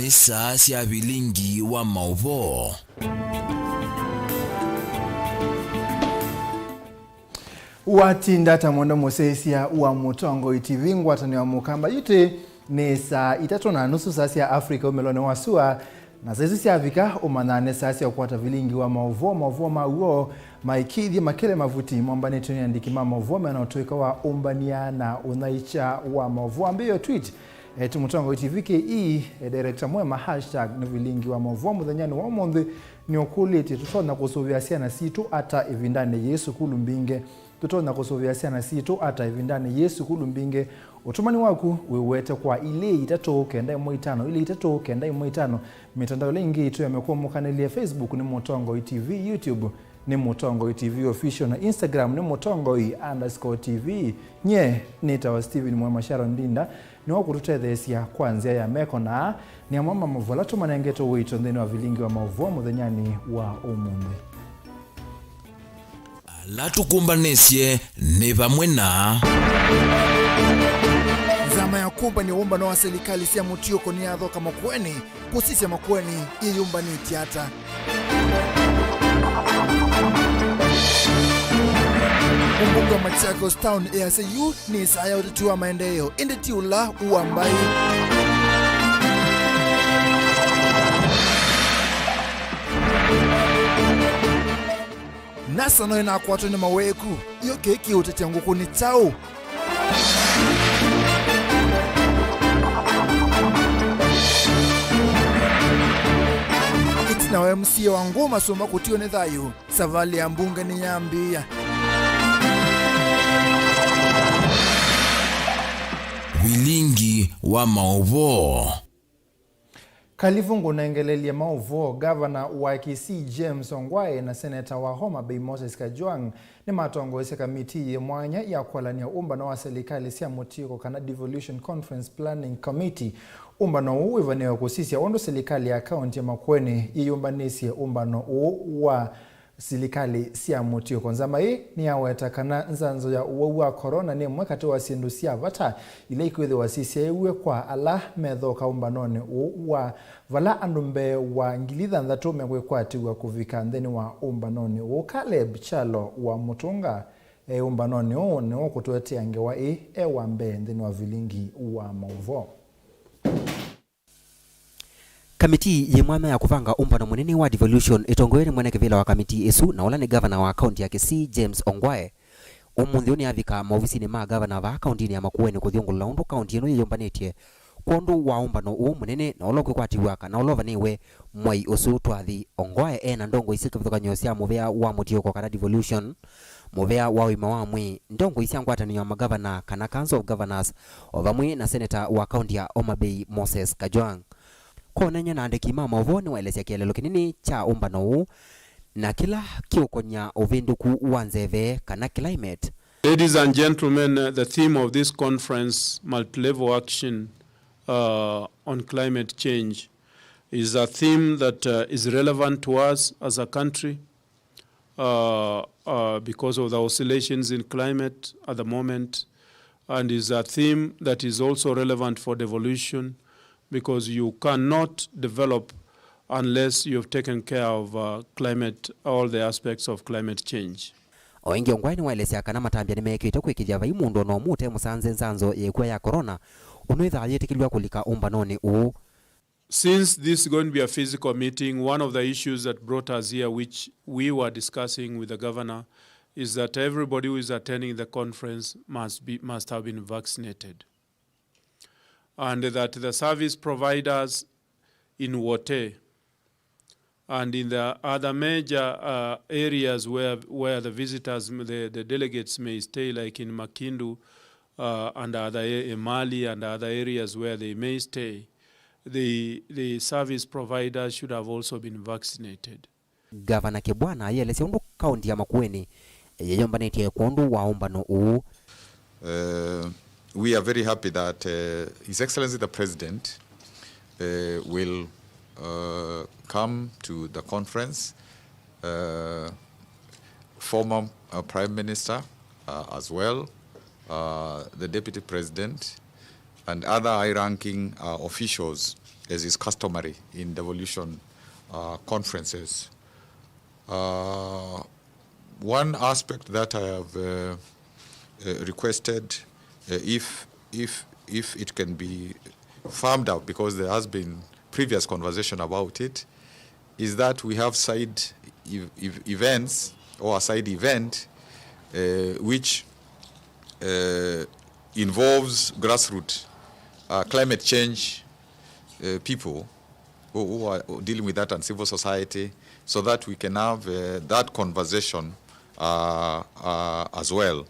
ni saa cia Vilingi wa Mauvoo. Watinda tamonda mosesia wa Mutongo TV ngwatani wa mukamba yute ni saa 3:30 saa cia Afrika umelone wasua na saizi cia Afrika umanane saa cia kwata Vilingi wa Mauvoo mauo maikidhi makele mavuti mwambane tuni andiki Mauvoo manaotoeka wa umbania na unaicha wa Mauvoo ambayo tweet Mutongo TV ke director mwema # Vilingi wa Mauvoo muthanyani wa monde ni okulete tutona kusoviasiana situ ata evindane Yesu kulumbinge tutona kusoviasiana situ ata evindane Yesu kulumbinge utumani waku wewete kwa ile itatoke ndai moitano ile itatoke ndai moitano mitandao lingi itu yamekuwa mkanali ya Facebook ni Mutongo TV, YouTube ni Mutongo TV official na Instagram ni Mutongo_TV. Nye nitawa Steven Mwema Sharon Ndinda ni wakututethesia kwanzia ya meko na ni amama Mauvoo tumanengeto wito ndeni wa Vilingi wa Mauvoo muthanyani wa umundi. Latukumbanesie ni vamwe na zama ya kumba ni umba na wa serikali sia mutioko ni adho kama kweni kusisia makweni iyumba ni tiata Mbunga Machakos Town ASU ni saya ututua maendeleo indi tiula uambai nasa no ina kwato ni maweku iyo keki utatanguku ni tau itina wa MC wa ngoma soma kutio ni thayu savali ya mbunga ni nyambia Vilingi wa Mauvoo. Kalivungu naengelelia Mauvoo, Governor wa Kisii James Ongwae na Senator wa Homa Bay Moses Kajwang ni matongoese kamiti ya mwanya ya kualania umba na wa serikali sia mutiko kana Devolution Conference Planning Committee umbano uivanewa kusisia ondo serikali ya kaunti ya Makueni iyumbanisi umbano wa serikali sia mutiko nzama hii ni aweta kana nzanzo ya uwa corona ni mwakati wa sindu sia vata ile ikwethe wa sisi ewe kwa ala methoka umbanone uwa vala andumbe wa ngilitha nthatu megwe kwati wa kuvika ndeni wa umbanone u Caleb Chalo wa Mutunga umbanone u ni okutuetia ngewa ewa mbe ndeni wa Vilingi wa Mauvoo. Kamiti ye mwama ya kuvanga umbano munene wa devolution itongoeni mwaneke vila wa kamiti esu na wala ni governor wa county ya Kisii James Ongwae umundhioni avika maofisini ma governor wa county ya Makueni kuthiongula undu county ino yombanetie kondu wa umbano u munene na olokwe kwatiwaka na olova niwe mwai usu twathi Ongwae na ndongo isi kivithukanyo cia muvea wa mutioko kana devolution muvea wa wima wa mwi ndongo isi angwatani ya magavana kana council of governors ovamwe na senator wa county ya Homa Bay Moses Kajwang konenya na andiki Mauvoo ni waelezea kielelo kinini cha umbano huu na kila kiukonya uvinduku uanzeve kana climate. Ladies and gentlemen, the theme of this conference, multi-level action on climate change, is a theme that is relevant to us as a country because of the oscillations in climate at the moment, and is a theme that is also relevant for devolution, because you cannot develop unless you have taken care of climate, all the aspects of climate change. Oingi Ongwae ni waelezea kana matambia nimekite kwikithia vai mundu no mute musanze nzanzo yekwa ya corona unoitha yetikilwa kulika umbanoni u. Since this is going to be a physical meeting, one of the issues that brought us here, which we were discussing with the governor, is that everybody who is attending the conference must have been vaccinated. And that the service providers in Wote and in the other major areas where the visitors, the delegates may stay, like in Makindu and other Emali and other areas where they may stay, the service providers should have also been vaccinated. Governor Kibwana yelezea undu kaunti ya Makueni yeyombanetie kondu wa umbano u. We are very happy that His Excellency the President will come to the conference, former Prime Minister as well, the Deputy President, and other high-ranking officials as is customary in devolution conferences. One aspect that I have requested, if it can be firmed up, because there has been previous conversation about it, is that we have side events or a side event which involves grassroots climate change people who are dealing with that, and civil society, so that we can have that conversation as well.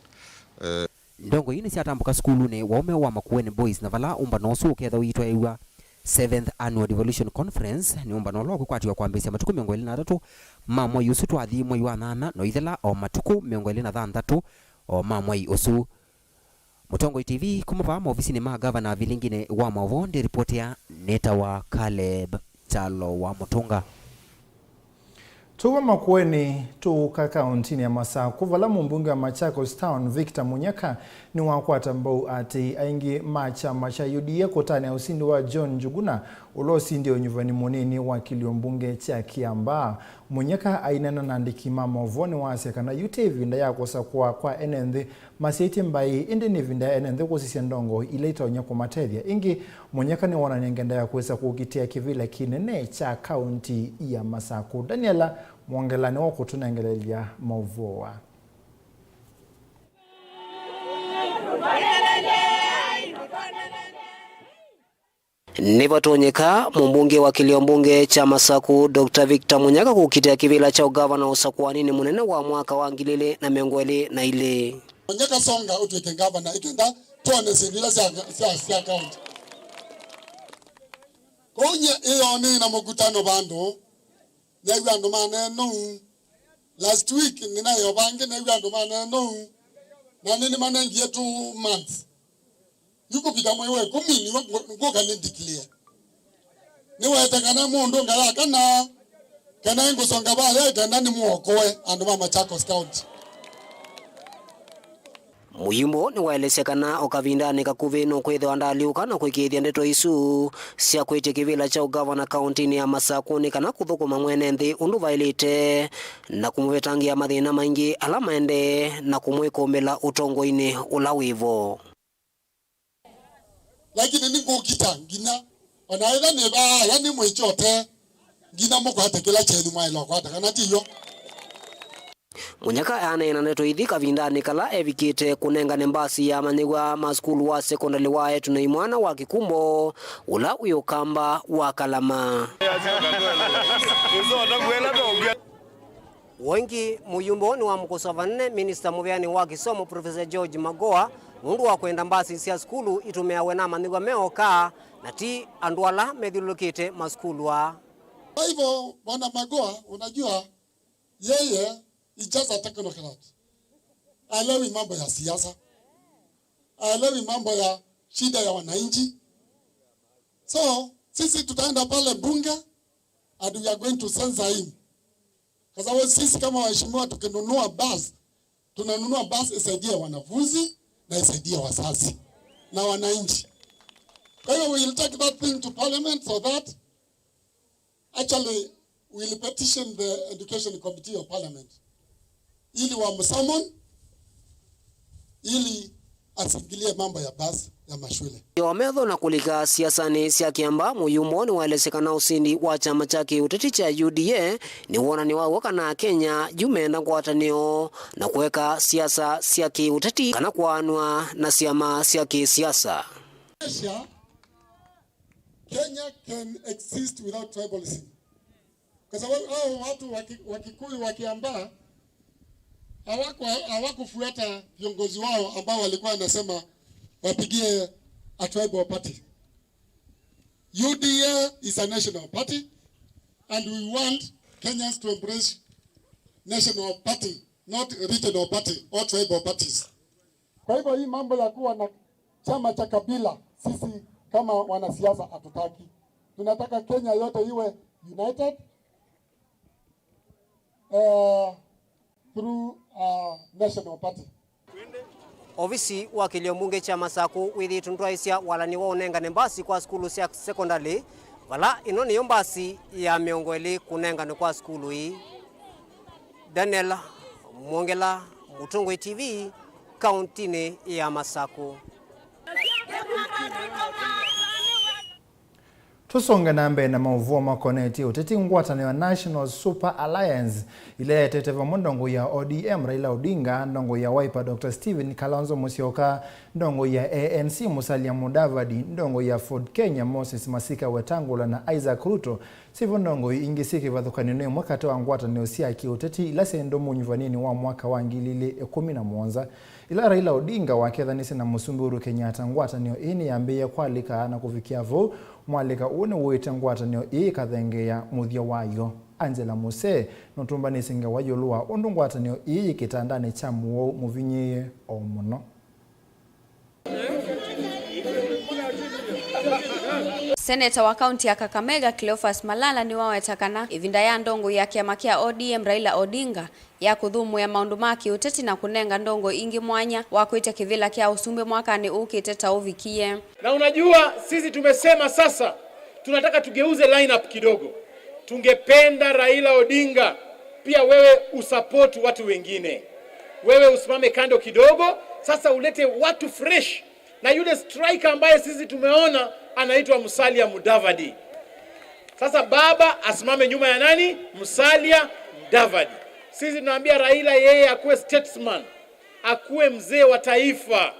Ndongo ini siatambuka skulu ni waume wa Makueni Boys na vala umba nosu uketha uitwa iwa 7th Annual Devolution Conference ni umba nolo kukwatiwa kwambisia matuku 23 ma mwai usu twathi mwai wa 8 no ithela o matuku 23 o ma mwai usu. Mutongo TV kumapa maofisini ma governor Vilingi wa Mauvoo ndi ripoti ya neta wa Caleb Chalo wa Mutunga. Tuwa Makueni tuka kauntini ya Masaku vala mbunge wa Machakos Town Victor Munyaka ni wakwata mbau ati aingi macha UDA kotani ya usindi wa John Njuguna ulo sindi onyuvani moneni wa kilio mbunge cha Kiambaa. Munyaka ainana nandiki Mauvoo ni waseka na yute vinda ya kosa kwa enenthi masieti mbai indi ni vinda ya enenthi kusisi ndongo ilaita onyako matethia. Ingi Munyaka ni wana nyengenda ya kuweza kukitia kivile kinene cha kaunti ya Masaku. Daniela Mwangelani wako tunangelelia Mauvoo. Nivatonyeka mbunge wa kilio mbunge cha Masaku Dr. Victor Munyaka kukitia kivila cha ugavana usakuani ni munene wa mwaka wa 2022. Munyaka songa utweke gavana ikenda tuone sivila sia account. Konye iyo ni na mukutano bandu negwa ndo maneno last week nina yobange negwa ndo maneno na nini manengie 2 months yuko bidamo yewe kumini ngo kale declare ni weta kana mundu ngala kana ngo songa bale tanda ni muokoe andu mama Machakos County. Muyimbo ni waelesekana okavindani kakuvino kwethe wandaliuka na kwikithia ndeto isu sia kwite kivila cha ugavana kauntini ya Masaku ni kana kuthukuma mwene nthi undu vailite na kumwetangia mathina maingi ala maende na kumwikumila utongo-ini ula wivo. Lakini ni ngukita ngina onaitha ni ba yani mwichote ngina mukwate kila chenu mwailo kwata kana tiyo. Munyaka anena neto ithika vindani kala evikite kunenga nembasi ya manigwa maskulu wa secondary wa etu na imwana wa Kikumbo ula uyokamba wa Kalama. Wengi muyumbo ni wa mkusavanne Minister Muvyani wa Kisomo Professor George Magoa mundu wa kwenda mbasi sia skulu itumeawe na manigwa meoka na ti andwala methilukite maskulu wa. Kwa hivyo bwana Magoa unajua yeye is just a technocrat. Haelewi mambo ya siasa. Haelewi mambo ya shida ya wananchi. So, sisi tutaenda pale bunge and we are going to censor him. Kwa sababu sisi kama waheshimiwa tukinunua bus, tunanunua bus isaidie wanafunzi na isaidie wazazi na wananchi. Kwa hiyo we will take that thing to parliament so that actually we will petition the education committee of parliament. Ili wa msamon ili asingilie mambo ya basi ya mashule. Yometho na kulika siasani sia Kiambaa muyumbo ni waelesekana usindi wa chama chake uteti cha UDA ni wona ni wawoka na Kenya jumenda ngwatanio na kuweka siasa sia kiuteti kana kuanwa na siama sia kisiasa. Kenya can exist without tribalism. Kwa sababu hao watu wa Kikuyu wa Kiambaa hawakufuata viongozi wao ambao walikuwa wanasema wapigie a tribal party. UDA is a national party and we want Kenyans to embrace national party, not regional party or tribal parties. Kwa hivyo hii mambo ya kuwa na chama cha kabila sisi kama wanasiasa hatutaki. Tunataka Kenya yote iwe united through national party. Ofisi wa kilio mbunge cha Masaku withi tundwaisia walani wa unenga nembasi kwa skulu sia secondary Wala ino ni yombasi ya miongweli kunenga ni kwa skulu hii. Daniel Mwongela, Mutungwe TV, kauntini ya Masako. Tusonge nambe na Mauvoo makoneti uteti ngwatano ya National Super Alliance ile teteva mondongo ya ODM Raila Odinga, ndongo ya Wiper Dr. Stephen Kalonzo Musyoka, ndongo ya ANC Musalia Mudavadi, ndongo ya Ford Kenya Moses Masika Wetangula na Isaac Ruto sivyo ndongo ingisiki vathukanino mwaka wa ngwatano cia kiuteti ila sendo munyuvanini wa mwaka wa 2017 ila Raila Odinga wakethanisi na Musumburu Kenyatta ngwatano ini yambia kwalika na kufikia vo mwalika une wete ngwatanio ikathengeya muthia wayo. Angela Mose notumbanisi wayolua undu ngwatanio kitandani cha muo muvinyiye o muno. Seneta wa kaunti ya Kakamega Cleophas Malala ni wawetakana ivinda ya ndongo ya kiama kia ODM Raila Odinga ya kudhumu ya maundu maki uteti na kunenga ndongo ingi mwanya wa kuita kivila kia usumbe mwakani ukiteta uvikie. Na unajua sisi tumesema sasa tunataka tugeuze lineup kidogo. Tungependa Raila Odinga pia wewe usupport watu wengine. Wewe usimame kando kidogo, sasa ulete watu fresh. Na yule striker ambaye sisi tumeona anaitwa Musalia Mudavadi. Sasa baba asimame nyuma ya nani? Musalia Mudavadi. Sisi tunaambia Raila yeye akuwe statesman, akuwe mzee wa taifa.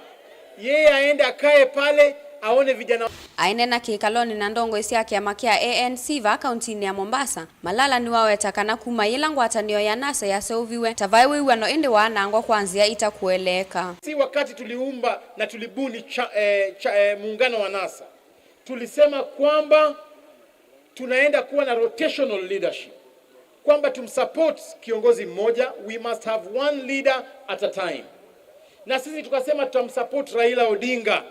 Yeye aende akae pale aone vijana. Ainena kikaloni na ndongo isi yake ya makia ANC va kauntini ya Mombasa. Malala ni wawetakana kuma ila ngwatanio ya NASA ya seuviwe tavaiwe wano indi waanangwa kwanzia itakueleka. Si wakati tuliumba na tulibuni muungano wa NASA, tulisema kwamba tunaenda kuwa na rotational leadership, kwamba tumsupport kiongozi mmoja, we must have one leader at a time. Na sisi tukasema tutamsupport Raila Odinga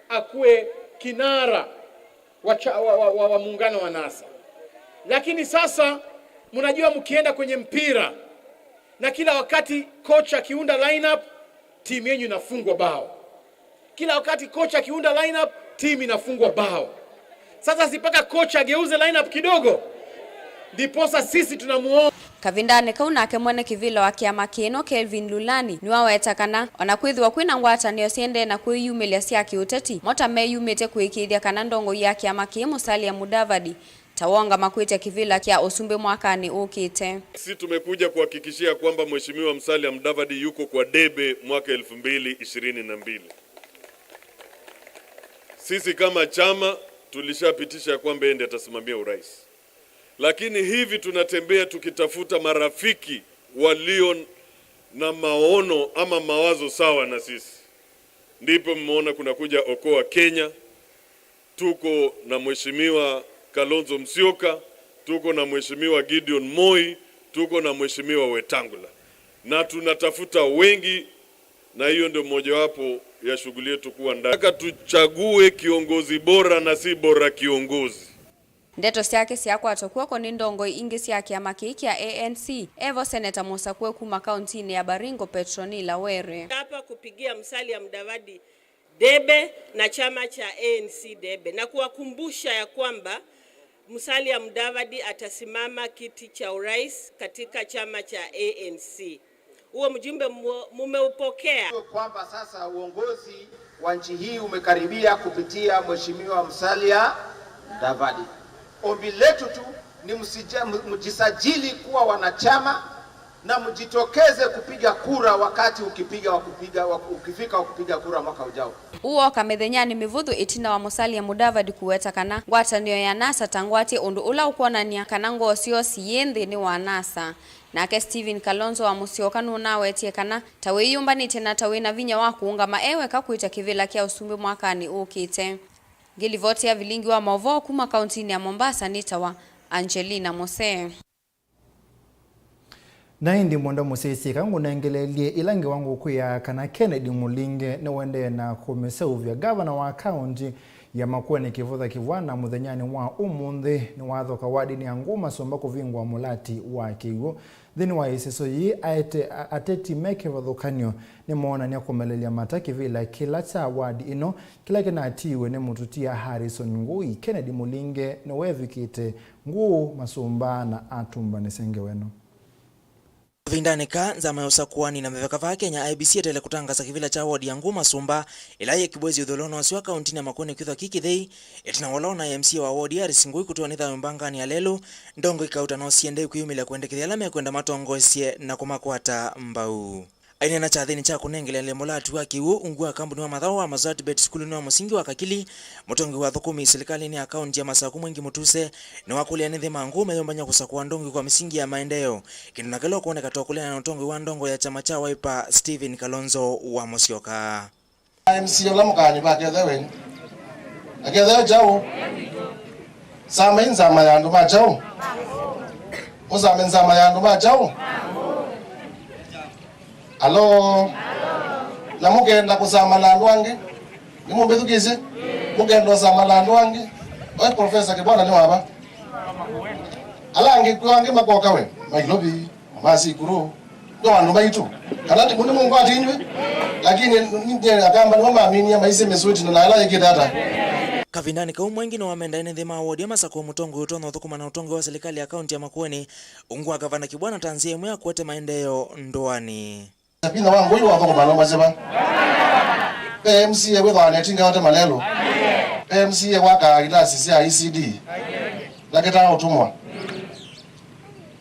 akuwe kinara wa muungano wa NASA. Lakini sasa mnajua mkienda kwenye mpira na kila wakati kocha akiunda lineup timu yenu inafungwa bao. Kila wakati kocha akiunda lineup timu inafungwa bao. Sasa sipaka kocha ageuze lineup kidogo. Ndiposa sisi tunamuomba kavindane kaunake mwene kivila wa kiama kino Kelvin Lulani ni wawetakana onakwithwa kwina ngwatanio siende na kwiyumilia cia kiuteti mota meyumite kwikithia kana ndongo ya kiama ki Musalia Mudavadi tawonga makwite kivila kia usumbe mwakani ukite. Sisi tumekuja kuhakikishia kwamba Mheshimiwa Musalia Mudavadi yuko kwa debe mwaka 2022. Sisi kama chama tulishapitisha kwamba ende atasimamia urais. Lakini hivi tunatembea tukitafuta marafiki walio na maono ama mawazo sawa na sisi. Ndipo mmeona kuna kuja Okoa Kenya, tuko na Mheshimiwa Kalonzo Musyoka, tuko na Mheshimiwa Gideon Moi, tuko na Mheshimiwa Wetangula. Na tunatafuta wengi, na hiyo ndio mojawapo ya shughuli yetu kuwa ndani. Nataka tuchague kiongozi bora na si bora kiongozi. Ndeto siake siako atokuwako ni ndongo ingi siake ya makiki ya ANC. Evo Seneta Musa kwe kuma kauntini ya Baringo Petronila Were. Hapa kupigia Musalia Mudavadi debe na chama cha ANC debe. Na kuwakumbusha ya kwamba Musalia Mudavadi atasimama kiti cha urais katika chama cha ANC. Huo mjumbe mumeupokea. Kwamba sasa uongozi wa nchi hii umekaribia kupitia Mheshimiwa Musalia Mudavadi. Ombi letu tu ni mjisajili kuwa wanachama na mjitokeze kupiga kura wakati ukifika kupiga kura mwaka ujao. Uo kamethenyani mivuthu itina wa Musalia Mudavadi kuweta kana ngwatanio ya NASA tangwati undu ula ukonania kana ngosio siyenthi ni wa NASA. Nake Stephen Kalonzo wa Musyoka nunawetie kana tawiyumbanite na tawina vinya wa kuunga maewe kakuita kivila kia usumbi mwakani ukite. Gilivoti ya Vilingi wa Mauvoo kuma kauntini ya Mombasa nitawa Angelina Mose. Na indi mwendo musisi kangu naengelelie ilangi wangu kuya kana Kennedy Mulinge na wende na kumeseuvya gavana wa kaunti ya makueni kivutha kivwana muthenyani wa umuthi ni wathoka wadi ni anguma somba kuvingwa mulati wa kiwo thini wa isiso yi ateti meke vathukanio ni monania kumelelia mataki vila kila cha wadi ino kila kinatiwe ni mututia Harrison Ngui Kennedy Mulinge ni wevikite nguu masumba na atumba nisenge weno Vindanika nzama ya usakuani na meveka vya Kenya IBC atele kutangaza kivila cha wadi ya Nguma Sumba ilaye kibwezi udholono wasiwa kauntini ya makueni kitha kikithei etina walona ya MC wa wadi ya Risingui kutuwa nitha mbangani ya lelo ndongo ikauta na usiende kuyumila kuende kithialame ya kuenda matongo sie na kumakuata mbau. Aine na chathini cha kunengele lemolatu wa kiwu ungua kambuni wa madhawa wa mazati bet skulu wa musingi wa kakili mutongi wa thukumi serikali ni akaunti ya masaku mwengi mutuse ni wakuli ya nithi mangu meyombanya kusakuwa ndongi kwa misingi ya maendeo kinu nakelo kuone katoa kulena na utongi wa ndongo ya chama cha Wiper Stephen Kalonzo wa Musyoka. MC yola mukani ba kethewe akethewe jao sama inzama ya nduma jao uzama inzama ya nduma jao. Alo, na mugenda kusama landu wange ni mumbethukise mugenda kusama landu wange oi professor kibwana ni waba alange kwange makoka we mailobi masi kuro ndo wandu baitu kanati muni mungu atinywe lakini nje akamba ni maamini ya maise mesweti na ala yake data Kavindani ka umwengi no wamenda ene thema wodi ya masako mutongo utono thukuma na utongo wa serikali ya kaunti ya Makueni ungwa gavana Kibwana tanzia mwe akwete maendeleo ndoani. Pina wangu uyu wako kumaloma zeba PMC ya wethane tinga wote malelo PMC ya waka ilasi ya ECD laketa utumwa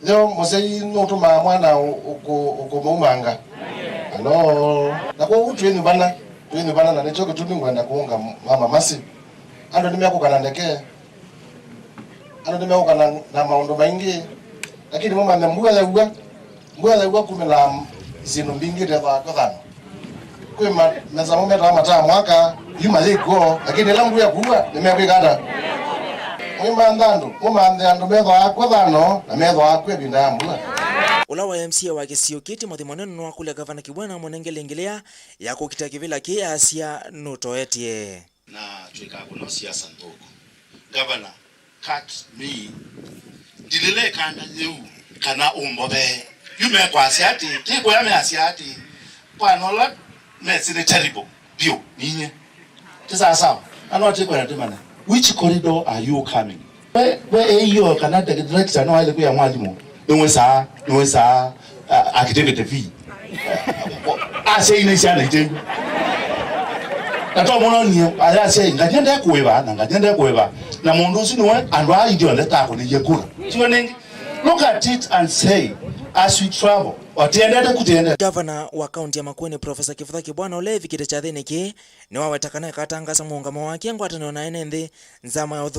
leo mosei no utuma mwana uko maumanga alo nako utweni bana na nechoke tumbingwa na kuunga mama masi ando nimeko kana ndeke ando nimeko kana na maondo maingi lakini mama mbua la uwa kumela zinu mbingi kwa thano kwa meza mometa mata mwaka yuma leko lakini langu ya kuwa nimekwikata mwima ndando ando mezo kwa thano na mezo akwe binda mbua. Ulawa ya MCA wa Kisio kiti mwathimono nwa kule gavana Kibwana mwanengele ingelea ya kukita kivila kia asia nutoetie na tuika kuna siasa ndogo gavana cut me dilile kanda yeu kana umbobe yume kwa asiati tiko ya me asiati kwa nola mesine terrible bio ninye tisa sawa ano tiko na timana which corridor are you coming we hiyo kana director no ile kwa mwalimu nwe sa activity fee ase ine sana itengo nato ni aya se ngajenda kuweba na mundu usinwe andwa idio leta ko ni yekura chione look at it and say as we travel watiendete kutiendete. Governor wa kaunti ya Makueni Professor Kivutha Kibwana Olevi kite cha theniki ni wawetakana katangasa muungamo wake ngwatano na enende nzama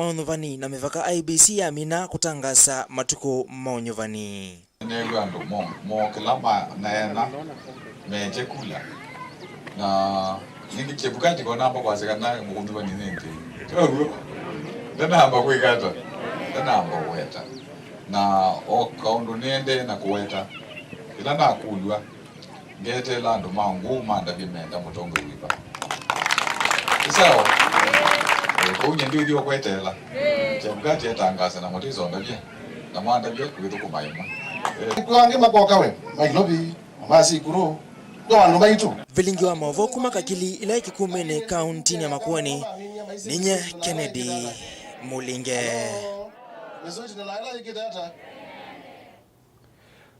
unyuvani na mivaka IBC ya mina kutangasa matuko maunyuvani negu andu mo kilama naena meje kula na nini kebukati kwa namba kwa sekana munyuvani nende karu dana hamba kuikata dana hamba weta na okaundo nende na kuweta ila na kulwa ngete lando mangu manda bimenda mutongo wipa sawa kunye ndio dio kwetela chemgati etangasa na motizo ndabye na mwanda bye kwithu kumaima kwange makoka we mailobi masi kuro ndo wandu baitu. Vilingi wa Mauvoo kuma kakili ila ikikumene kaunti ya Makueni ninye Kennedy Mulinge.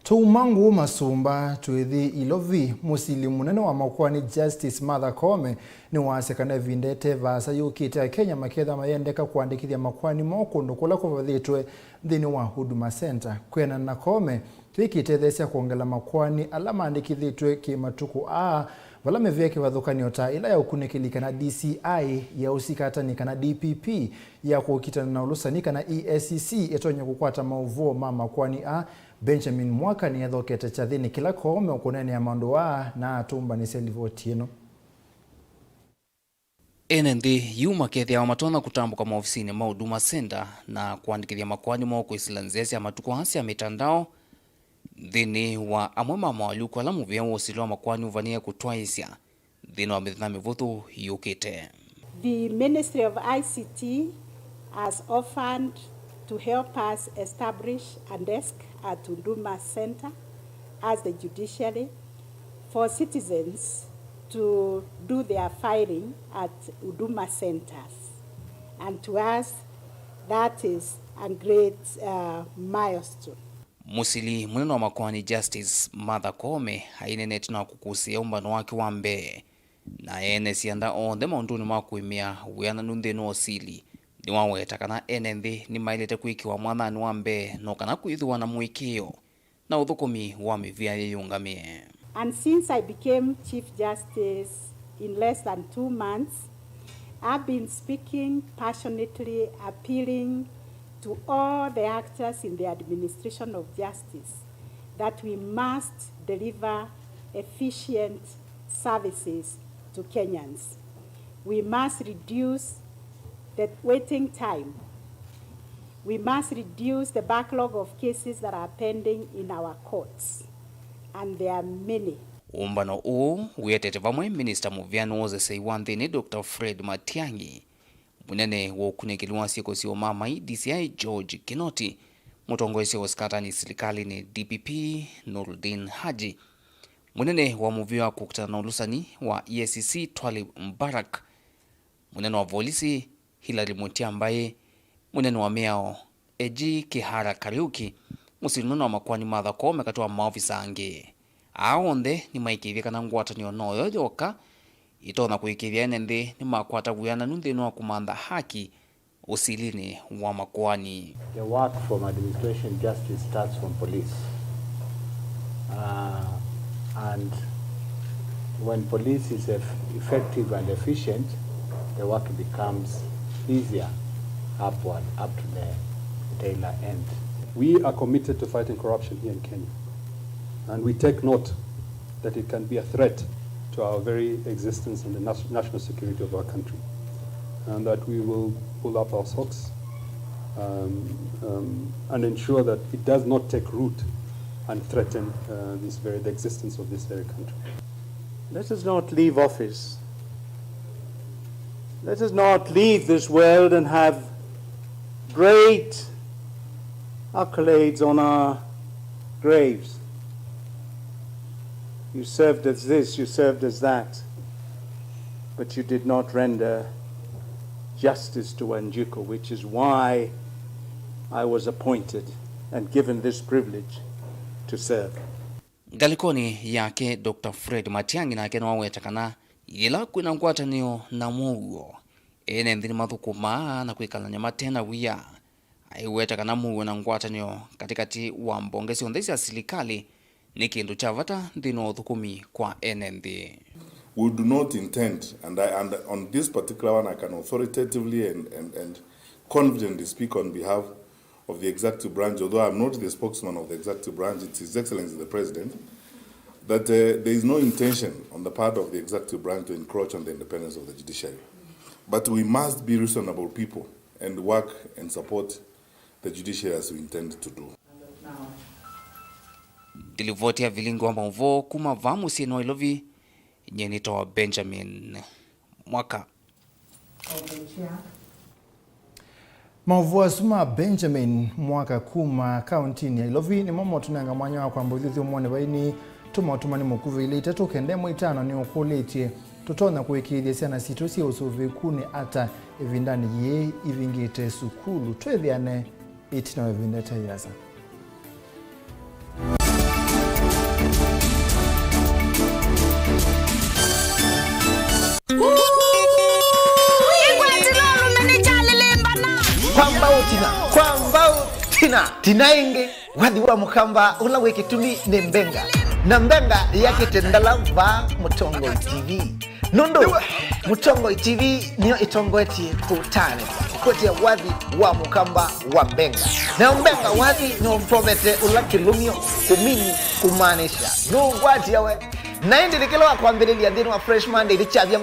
Tumangu masumba tuithi ilovi musili munene wa Makueni Justice Martha Koome ni wasekana vindete vasa yukite Kenya maketha mayendeka kuandikithia Makueni mokundu kula kuvathitwe thini wa Huduma Center kwena na Koome twikite thesia kuongela Makueni ala maandikithitwe kimatuku vala mevyeke vathukanio ta ila ya ukunikilika na DCI ya usikatani kana DPP ya kukitana na ulusani kana EACC etonya kukwata Mauvoo Makueni Benjamin Mwaka ni yathokete cha thini kila Koome ukunene ya mandu na atumba ni Selivotino. Enendi yuma kethia wa matona kutambuka maofisini ma Huduma Center na kuandikithia Makueni moko isilanzesi ya matuko hasi ya mitandao thini wa amwe mama waluku ala muvia wosilo wa Makueni uvania kutwaisya thini wa mithina mivuthu yukite. The Ministry of ICT has offered to help us establish a desk at Huduma Center as the judiciary for citizens to do their filing at Huduma centers. And to us, that is a great milestone. Musili munene wa makwani Justice Martha Koome haineneti na kukusia umbano wake wa mbee na ene sianda onde maunduni makuimia wiana nunthenu osili ni waweta kana enenthi ni mailete kuikiwa mwathani wa mbee no kana kuithiwa na mwikio na uthukumi wa mivia yeyungamie. And since I became Chief Justice in less than 2 months, I've been speaking passionately, appealing to all the actors in the administration of justice that we must deliver efficient services to Kenyans. We must reduce the waiting time. We must reduce the backlog of cases that are pending in our courts, and there are many. Umbano huu wetete vamwe Minister Muvyani wozesei wa nthini Dr. Fred Matiang'i, munene wa ukunikiliwa siku sio mama DCI George Kinoti, mutongoesi wa skatani serikali ni DPP Nuruddin Haji, munene wa Mauvoo wa kukutana na ulusani wa EACC Twalib Mbarak, munene wa polisi Hilary Mutia ambaye, munene wa meao Eji Kihara Kariuki, musilinono wa makwani Martha Koome katoa maofisa ange. Aonde ni maikithia kana ngwatanio noyo yoka itona kuikithia enenthi ni makwata wiana nunthinu wa kumantha haki usilini wa makwani. The work from administration justice starts from police. And when police is effective and efficient, the work becomes easier upward, up to the tailor end. We are committed to fighting corruption here in Kenya. And we take note that it can be a threat to our very existence and the national security of our country. And that we will pull up our socks and ensure that it does not take root and threaten the existence of this very country. Let us not leave office. Let us not leave this world and have great accolades on our graves. You served as this, you served as that, but you did not render justice to Wanjiku, which is why I was appointed and given this privilege to serve. Galikoni yake Dr. Fred Matiang'i na kena waweta kana ila kwina ngwatanio na Mauvoo ene nthini mathukuma na kwikalanya matena wia aiweta kana Mauvoo na ngwatanio katikati wa mbongesi onthesi ya serikali ni kindu cha vata nthini uthukumi kwa ene nthi. We do not intend, and on this particular one I can authoritatively and confidently speak on behalf of the executive branch, although I'm not the spokesman of the executive branch, it's His Excellency the President, that there is no intention on the part of the executive branch to encroach on the independence of the judiciary. But we must be reasonable people and work and support the judiciary as we intend to do. Dilivoti ya Vilingi wa Mauvoo kuma vamu sieno ilovi nyenito wa Benjamin Mwaka. Mauvoo asuma Benjamin Mwaka kuma kauntini ya Ilovi ni mamo tunanga mwanya wa kwamba uthithi umone baini tumatumani mukuvi ile itatu kende mwitano ni ukuletie tutona kuwekithia siana situsi ya usuvekuni ata evindani ye ivingite sukulu twethiane itina evindete yasa. Kwamba tinainge wadi wa mukamba ula wekitumi ni mbenga na mbenga yake tendala va Mutongo TV nondo Mutongo TV niyo itongo eti kutane kote wadi wa mukamba wa mbenga na mbenga wadi no mpomete ula kilumio kumini kumanisha no wadi yawe na ndi likelo wa kwambelelia ndino wa Fresh Monday lichavya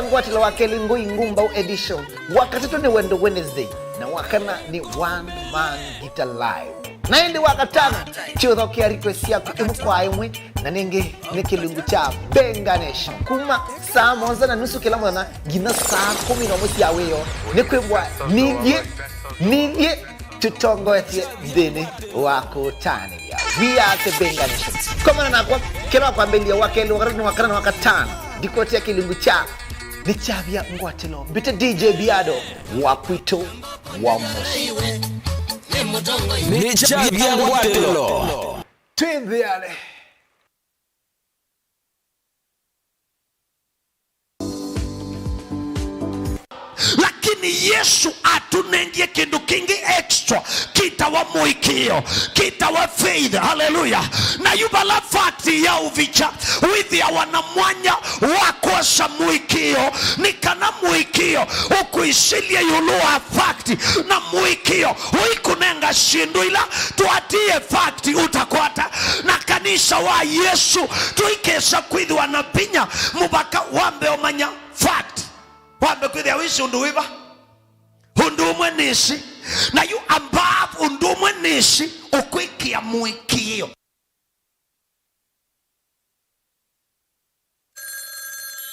ngwatilo wa kelingo ingumba edition wakati tu ni Wednesday na wakana ni one man guitar live na indi wakatano chutho kia request yaku imu kwa imwe na ningi ni kilungu cha Benga Nation kuma saa 1:30 kila mwana gina saa 10 ya weyo ni kwibwa niye tutongoetie dini wako tani ya we are the Benga Nation kama na kwa kila kwa mbelia wake leo garani wakana wakatano dikotia kilungu cha ni chavia ngwatelo bita DJ Biado wakwito wa Mosi ni chavia ngwatelo twende yale lakini Yesu atunengie kindu kingi extra kitawa muikio kitawa faith hallelujah na yubala fakti ya uvicha withi ya wanamwanya wakosa muikio nikana muikio ukuisilia yulua fakti na muikio uikunenga shindu ila tuatie fakti utakwata na kanisa wa Yesu tuikesa kuidhi wanapinya mubaka wambe omanya fakti wambe kuidhi ya wisi unduiba undumwe nisi na yu ambab undumwe nisi ukwikia muikio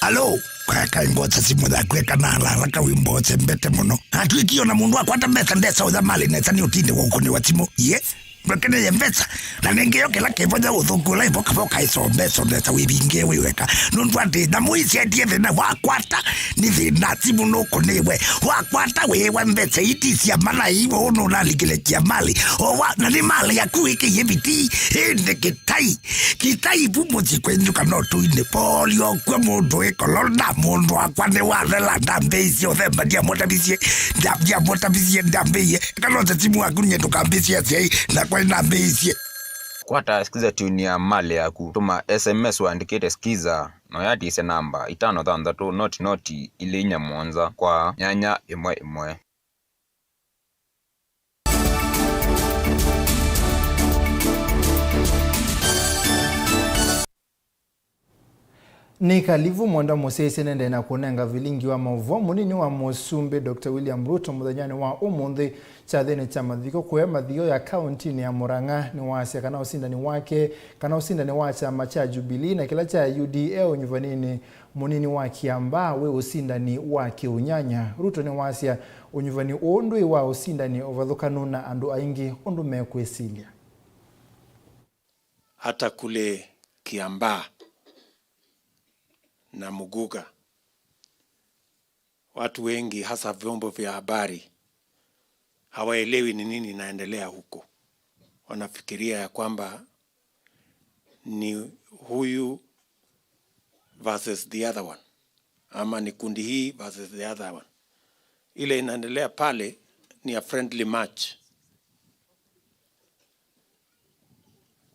Hello, kwa imboza simu da kweka na raka wimboze mbete muno. Atwikio na mundu akwata mbesa ndesa uza mali nesa ni utinde kwa ukoni wa timu. Ye, mwekene ye mbesa. Na nengeyo kila kevoja uthukula ipoka foka iso mbesa ndesa wibinge wiweka. Nundu ati na muisi ya diye vina wakwata ni vina timu nuko niwe. Wakwata wewa mbesa itisi ya mala hivo ono naligile kia mali. Owa na ni mali ya kuike ye biti. Ende kitai pumuzi kwenju kanotu ine polio kwe mundu ekolona mundu akwane warela ndambezi othemba dia motabisie ndambeye kanote timu akunye tukambisia sei na kwa ndambezi kwata skiza tuni ya mali ya kutuma SMS waandikete skiza no yati ise namba 533 noti ile inya mwanza kwa nyanya imwe ni kalivu mwanda Mosese nende na kunenga Vilingi wa Mauvoo munini wa Musumbe Dr. William Ruto muthanyani wa umuthi chathene cha mathiko kwe mathiko ya county ni ya Murang'a ni wasia kana usindani wake kana usindani wa chama cha Jubilee na kila cha UDA unyuvanini munini wa Kiambaa we usindani wa Kiunyanya Ruto ni wasia unyuvani ondwe wa usindani ovadhukanuna andu aingi ondu mekwesilia hata kule Kiambaa na Muguga watu wengi hasa vyombo vya habari hawaelewi ni nini inaendelea huko. Wanafikiria ya kwamba ni huyu versus the other one ama ni kundi hii versus the other one. Ile inaendelea pale ni a friendly match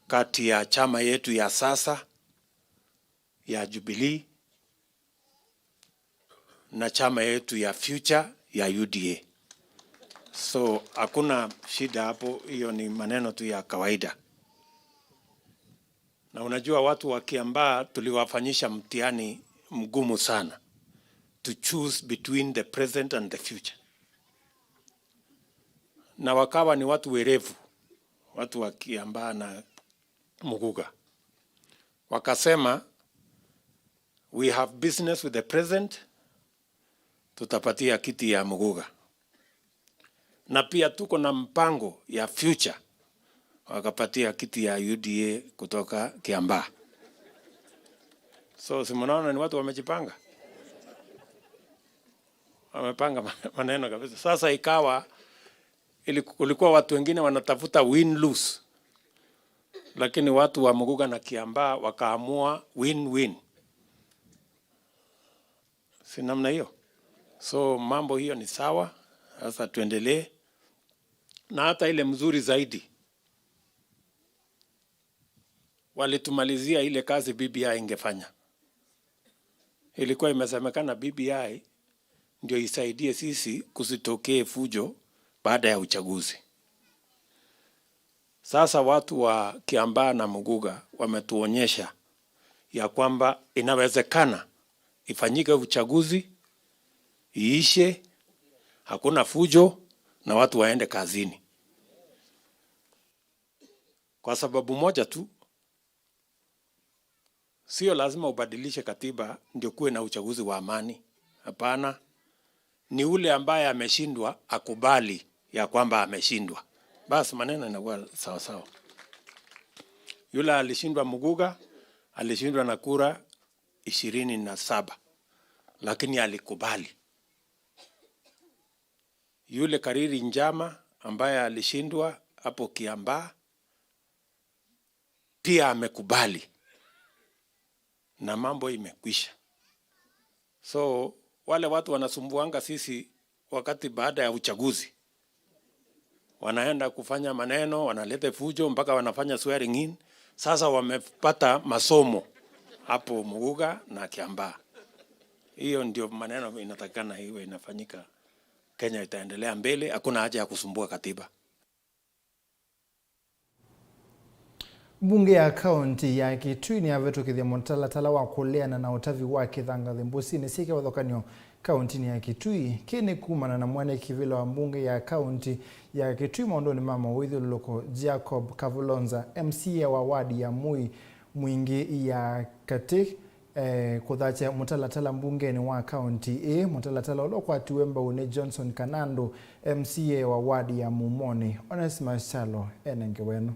kati ya chama yetu ya sasa ya Jubilee na chama yetu ya future ya UDA. So hakuna shida hapo, hiyo ni maneno tu ya kawaida. Na unajua watu wa Kiambaa tuliwafanyisha mtihani mgumu sana to choose between the present and the future. Na wakawa ni watu werevu, watu wa Kiambaa na Muguga. Wakasema we have business with the present, tutapatia kiti ya Muguga. Na pia tuko na mpango ya future, wakapatia kiti ya UDA kutoka Kiambaa. So simunaona ni watu wamejipanga. Wamepanga maneno kabisa. Sasa ikawa kulikuwa watu wengine wanatafuta win-lose. Lakini watu wa Muguga na Kiambaa wakaamua win-win. Si namna hiyo. So mambo hiyo ni sawa. Sasa tuendelee. Na hata ile mzuri zaidi, walitumalizia ile kazi BBI ingefanya. Ilikuwa imesemekana BBI ndio isaidie sisi kusitokee fujo baada ya uchaguzi. Sasa watu wa Kiambaa na Muguga wametuonyesha ya kwamba inawezekana ifanyike uchaguzi, iishe, hakuna fujo na watu waende kazini. kwa sababu moja tu. Sio lazima ubadilishe katiba ndio kuwe na uchaguzi wa amani. Hapana. Ni ule ambaye ameshindwa akubali ya kwamba ameshindwa. Basi maneno yanakuwa sawa sawa. Yule alishindwa Muguga, alishindwa na kura 27. Lakini alikubali. Yule Kariri Njama ambaye alishindwa hapo Kiambaa pia amekubali. Na mambo imekwisha. So wale watu wanasumbuanga sisi wakati baada ya uchaguzi. Wanaenda kufanya maneno, wanaleta fujo mpaka wanafanya swearing in. Sasa wamepata masomo hapo Muguga na Kiambaa. Hiyo ndio maneno inatakana iwe inafanyika. Kenya itaendelea mbele, hakuna haja ya kusumbua katiba. Bunge ya kaunti ya Kitui ni avetokithia mutalatala wa kuleana na utavi wa kithangathi mbusini sike wathokanio kaunti ya Kitui kini kumana na mwane kivilo wa bunge ya kaunti ya Kitui maondoni mama Withuloko Jacob Kavulonza MCA wa wadi ya Mwingi ya Katik kuthacha mutalatala mbungeni wa kaunti mutalatala ulokwatiwe Mbaune Johnson Kanando MCA wa wadi ya Mumoni Onesmus Chalo enengeweno.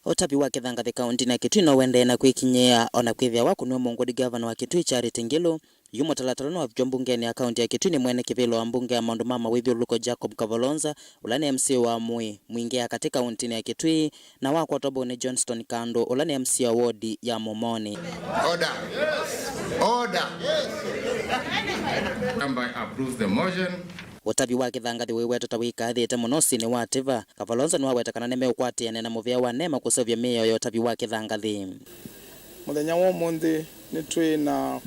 Utabi wa kithangathi kaunti na Kitui no wende na kwikinyia ona kwithia wa kunwa mongodi governor wa Kitui Charity Ngilu yumo talatala wa mbungeni ya kaunti ya Kitui ni mwene kivilo wa mbunge ya maundu mama Withuloko Jacob Kavulonza ulani MC wa Mwingi ya katika kaunti ya Kitui na wako Tobone Johnston Kando ulani MC wa ward ya Momoni. Order. Order. Number approves the motion. Utabi wa kithangathi wiweto tawikathite muno sini wa tiva Kavulonza ni wawetakana neme ukwatiane na muvia wa nema kusovya meyo ya utabi wa kithangathi. Muthenya wa mundi ni twi na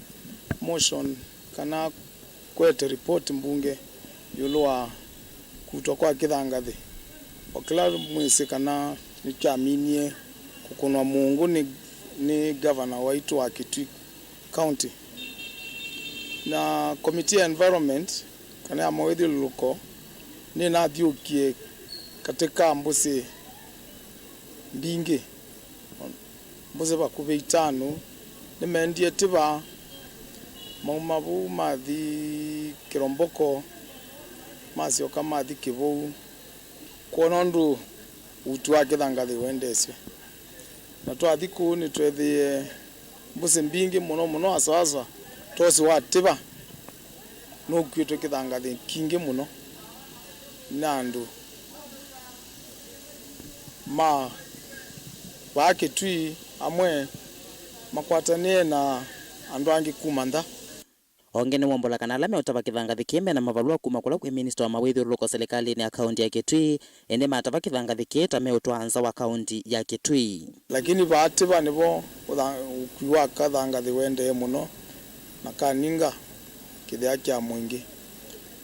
motion kana kwete report mbunge yulwa kutwa kwa kithangathi okila mwisi kana ni kyaminie kukunwa Mungu ni governor waitu wa Kitui County na committee environment kana ya Withuloko ni nathiukie katika mbusi mbingi mbusi bakuve 5 nimendie tiva Mauvoo mathi Kiromboko masioka mathi Kivou kuona ndu utu wa kithangathi wendeswe na twathi ku ni twethie mbusi mbingi muno asasa tosi wa tiva no kwito kithangathi kingi muno na ndu ma wa Kitui amwe makwatanie na andu angi kumantha onge ni wombola kana lame utaba kithangathi kimbe na mavalua kuma kula kwa minister wa Withuloko serikali ni akaunti ya Kitui ene mataba kithangathi kita me utwanza wa kaunti ya Kitui lakini baatiba nibo ukwiwa kathangathi wende muno na kaninga kithia kya mwingi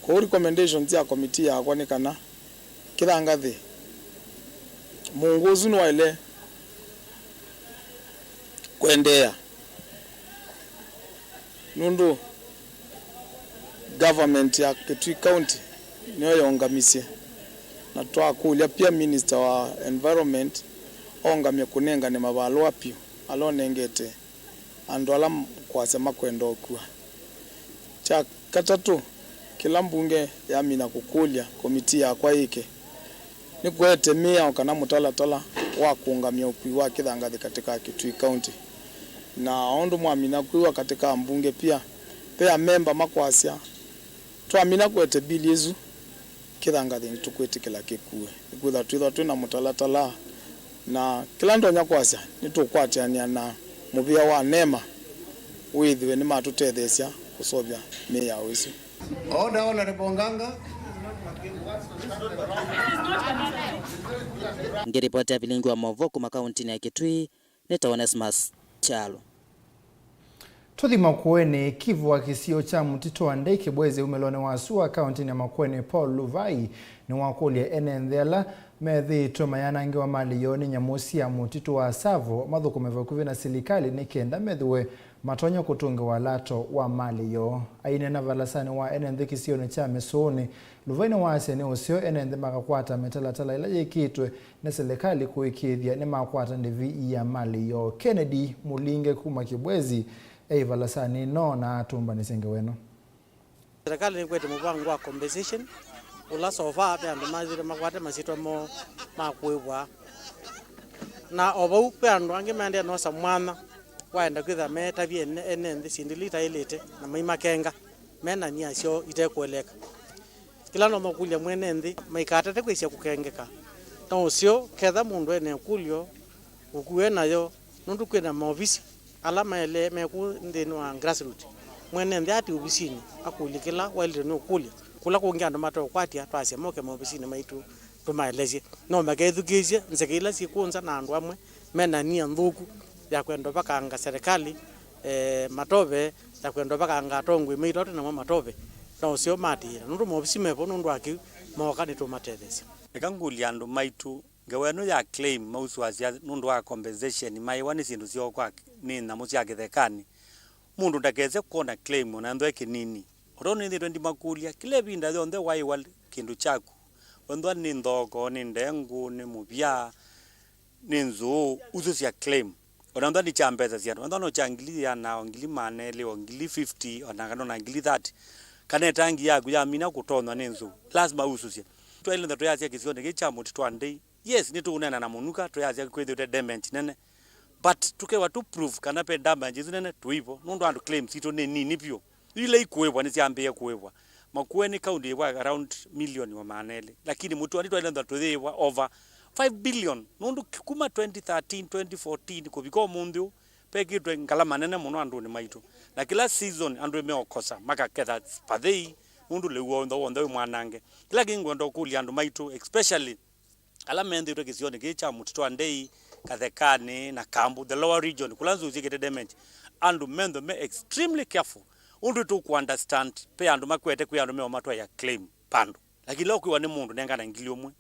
kwa recommendations ya committee yakwa ni kana kithangathi munguzu ni waile kuendea nundu government ya Kitui County niyo yongamisie na twakulia pia minister wa environment ongamye kunenga ni mabalwa pio alonengete andu ala kwasema kwenda okua cha katatu kila mbunge yamina kukulia komiti yakwa ike ni kwetemia kana mutalatala wa kuungamia ukui wa kithangathi katika Kitui County na ondu mwamina kuiwa katika mbunge pia member makwasya twamina kwete bili yezu kithangathi nitukwete kila kikuwe ikutha twitha twina mutalatala na kila ndonya kwasya nitukwatiania na muvia wa nema withiwe ni matutethesya kusovya meya wisu. Order Honorable Nganga. Ngiripoti ya Vilingi wa Mauvoo kuma kaunti ya Kitui nita Onesmus Chalo. Tuthi Makueni kivu wa kisio cha mutito wa ndeke bweze umelone wa Sua kaunti ya Makueni Paul Luvai ni wakulia enenthela methitwo mayanangi wa mali yo ni nyamusi ya mutitu wa Savo mathukume vakuvi na serikali ni kenda methiwe matonyo kutunge wa lato wa mali yo. Aine na valasani wa enende kisione cha mesoni luvaini wa asene usio enende makakwata metalatala ila yekitwe na serikali kuikithia ni makakwata ndivi ya mali yo. Kennedy Mulinge kuma Kibwezi valasani no na atumba nisenge weno. Serikali ni kwete mupango wa compensation ula sofa pe andu mazire makwate masito mo makwebwa na obo pe andu ange mande no samwana waenda kwitha meta bi ene ndi sindilita ilete na maima kenga mena ni acio itekweleka kila no makulia mwene ndi maikatete kwisia kukengeka to ucio ketha mundu ene kulio ukuwe nayo nundu kwena maofisi alama ele meku ndini wa grassroots mwene ndi ati ubisini akulikila wale no kulia kula kuongea ndo mato kwatia twasia moke maofisini maitu tumaelezie no magethukizie nsekila sikunza na andu amwe mena nia nthuku ya kwenda bakanga serikali matobe ya kwenda bakanga tongwe mito na matobe na usio matira nundu maofisi mepo nundu aki moka ni tumatethesia ekanguli andu maitu ngaweno ya claim mauswazia nundu wa compensation mai wani sindu sio kwa ni na musia githekani mundu ndakeze kuona claim na ndo ekinini oroni ndi ndi makulia kile binda yonde waiwal kindu chaku ondwa ni ndoko ni ndengu ni mubya ni nzu uzusia claim onanda ni chambeza sia ondwa no changilia na ongili manele ongili 50 onangano na ongili 30 kana tangi yaku ya mina kutonwa ni nzu lazima ususia twele ndo yasia kisione kichamu twande yes ni tuunena na munuka twayasia kwethe damage nene but tukewa tu proof kana pe damage nene tuivo nundu andu claim sito ni nini pio ile ikuebwa ni siambie kuebwa makueni kaunti wa around million wa manele lakini mtu alito ile tuthewa over 5 billion nundu kuma 2013 2014 kubiko mundu pekitwe ngala manene muno andu ni maitu na kila season andu meokosa maka ketha pathei nundu lewo ndo mwanange kila kingondo kuli andu maitu especially ala mende to kisione kicha mutito andei kathekani na kambu the lower region kulanzo uzikete damage andu mendo me extremely careful undu tu ku understand pe andu makwete ku andu me omatwa ya claim pando lakini leo kwa ni mundu nengana ngiliomwe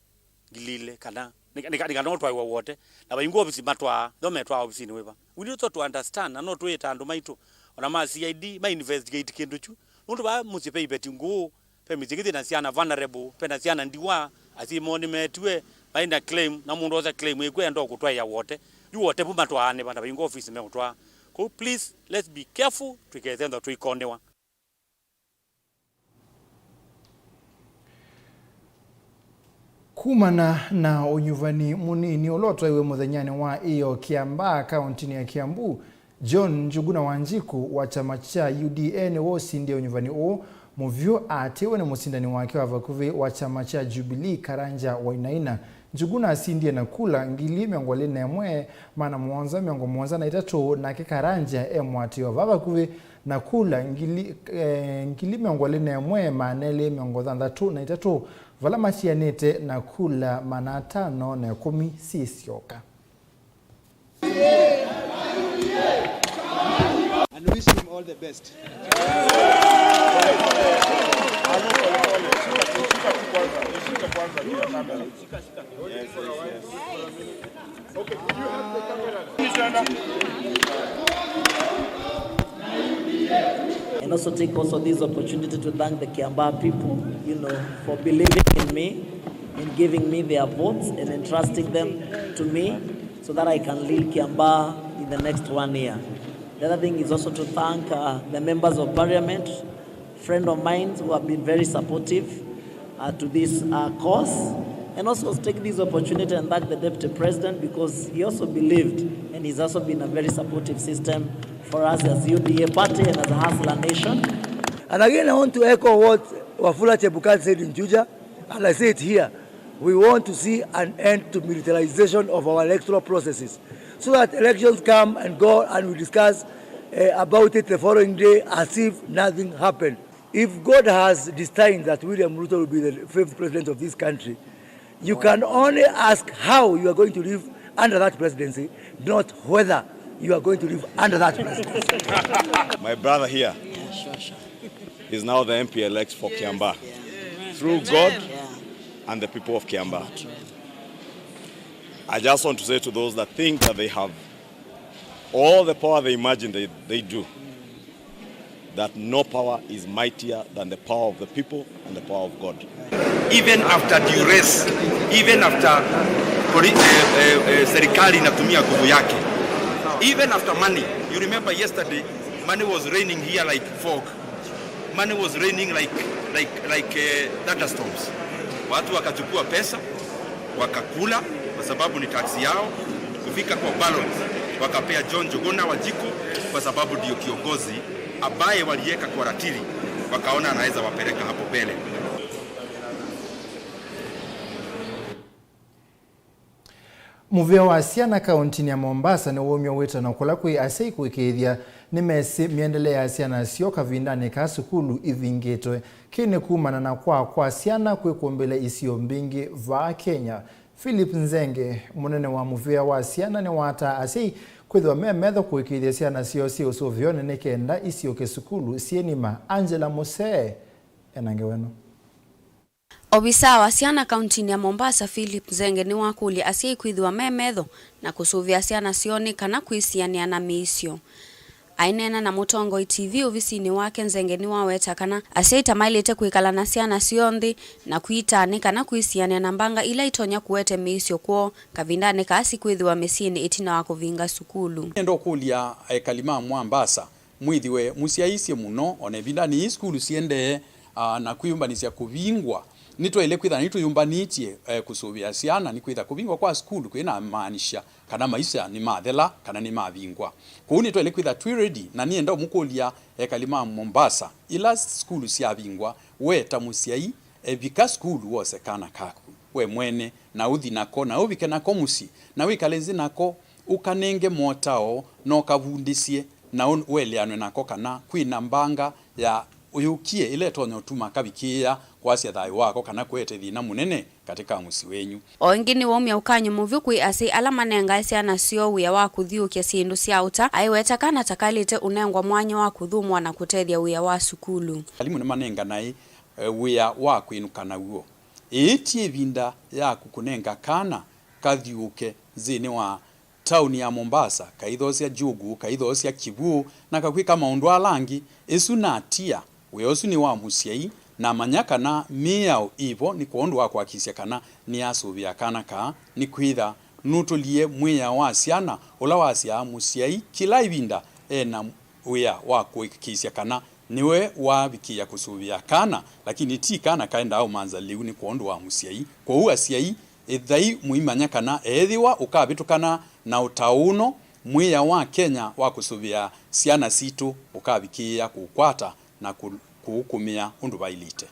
ngilile kana nika not why wote na bayingo obisi matwa do metwa obisi ni weba we need to understand and not wait andu maitu ona ma CID ma investigate kindu chu nundu ba musipe ibetingo pe mizikiti na siana vulnerable pe na siana ndiwa asimoni metwe baina claim na mundu oza claim ekwe ndo kutwa ya wote yu wote bu matwa ane bana bayingo office me kutwa ko please let's be careful together ndo tuikonewa kumana na unyuvani munini ulotwa iwe muthenyani wa iyo Kiambaa kaunti ya Kiambu John Njuguna Wanjiku wa chama cha UDN wosi ndio unyuvani o muvyo atiwe na musindani wake wa vakuvi wa chama cha Jubilee Karanja Wainaina. Njuguna asindie na kula ngili miongole nemwe mana mwanza miongo mwanza na itatu na Karanja emwatiwa vakuvi na kula ngili miongole nemwe manele miongo thandatu na itatu vala machianete na kula manatano na 10 sisioka. And wish him all the best. Okay, could you help the camera? And also take also this opportunity to thank the Kiambaa people, for believing in me and giving me their votes and entrusting them to me so that I can lead Kiambaa in the next 1 year. The other thing is also to thank the members of parliament, friends of mine who have been very supportive to this cause, and also take this opportunity and thank the Deputy President because he also believed and he's also been a very supportive system for us as UDA party and as a Hustler Nation. And again, I want to echo what Wafula Chebukati said in Juja, and I say it here. We want to see an end to militarization of our electoral processes so that elections come and go and we discuss about it the following day as if nothing happened. If God has destined that William Ruto will be the 5th president of this country, you can only ask how you are going to live under that presidency, not whether you are going to live under that presidency. My brother here is now the MP-elect for Kiambaa through God and the people of Kiambaa. I just want to say to those that think that they have all the power they imagine they do, that no power is mightier than the power of the people and the power of God. Even after duress, even after serikali inatumia nguvu yake, even after money. You remember yesterday, money was raining here like fog. Money was raining like thunderstorms. Watu wakachukua pesa, wakakula kwa sababu ni taksi yao, kufika kwa balance, wakapea John Njuguna Wanjiku kwa sababu ndio kiongozi ambaye waliweka kwa ratili, wakaona anaweza wapeleka hapo mbele. Muvea wa Siana kaunti ya Mombasa ni womyo weta na kula kwe asei kuikethia ni mesi miendelea Siana sio kavindani ka sukulu ivingetwe kine kumana na kwa Siana kwe kuombele isio mbingi va Kenya. Philip Nzenge munene wa muvea wa Siana ni wata asei kwethwa memedho kuikethia Siana sio so vione nekenda isio ke sukulu sienima. Angela Mose enangeweno. Obisa wa Siana kaunti ya Mombasa Philip Nzenge ni wakuli asiye kwithwa memedho na kusuvia Siana sioni kana kuisiania na miisio. Ainena na Mutongo TV ofisini wake Nzenge ni waweta kana asiye tamailete kuikala na Siana sionthi na kuitani kana kuisiania na mbanga ila itonya kuwete miisio kuo kavindane kasi kwithwa mesini itina wako vinga sukulu. Ndo kulia kalima Mombasa mwithiwe musiaisi muno one vindani sukulu siende na kuyumbanisia kuvingwa. Nitwa ile kwitha nitu yumbanitie kusuvia Siana ni kwitha kuvingwa kwa skulu kwina maanisha kana maisha ni mathela kana ni mavingwa. Kuuni nitwa ile kwitha twi ready na nienda mukulia kalima Mombasa ila skulu sia vingwa weta musiai vika skulu wose kana kaku we mwene na uthi nako na ubike nako musi na wikalenzi nako ukanenge motao no kavundisie na weleanwe nako kana kwina mbanga ya uyukie ile tonyo tuma kabikia kwasi thai wako kana kwete thina munene katika musi wenyu. Oingini womya ukanyo muvyo kwi asi alama nenga Siana sio uya wa kuthiukia sindu sia uta aiweta kana takalite unengwa mwanya wa kuthumwa na kutethia uya wa sukulu. Alimu ne manenga nai uya wa kwinuka na uo etie vinda ya kukunenga kana kathiuke zini wa tauni ya Mombasa kaithosia Jugu kaithosia Kibu na kakwika maundu alangi esu na atia weosu ni wa musiai na manyaka na miao ivo ni kuondu wa kuakisia kana ni asuvia kana ka ni kwitha nutulie mwia wa Siana ula wa sia musiai kila ivinda na wea wa kuakisia kana niwe wa bikia kusuvia kana lakini ti kana kaenda au manza liu ni kuondu wa musiai kwa ua siai ethai muimanyaka na ethiwa ukabitukana na utauno mwia wa Kenya wa kusuvia Siana situ ukabikia kukwata na kuhukumia undu bailite.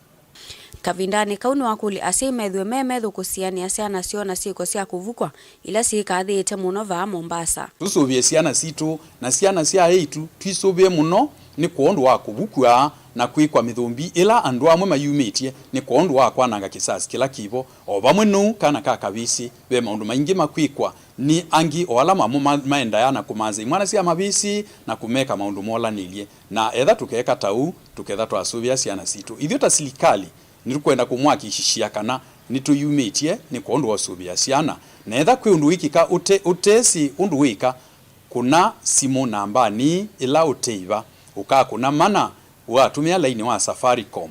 Kavindani kauni wakuli asimethwe memedho kusiania Siana siona siko sia kuvukwa ila sikathite muno va Mombasa. Tusuvie Siana situ na Siana sia heitu twisuvie muno ni kuondu wa kuvukwa na kwikwa mithumbi ila andu amwe mayumitie ni kuondu wa kwananga kisasi kila kivo o bamwe nu kana kakabisi be maundu maingi makwikwa ni angi o alama maenda yana kumazi mwana sia mabisi na kumeka maundu mola nilie na etha tukeka tau tuketha twasuvia Siana situ ithio ta silikali nitukwenda kumwakishishia kana nituyumitie ni kuondu wa suvia Siana na etha kwi undu wiki ka utesi undu wika kuna simu namba ni ila uteiva uka kuna mana watumia laini wa Safaricom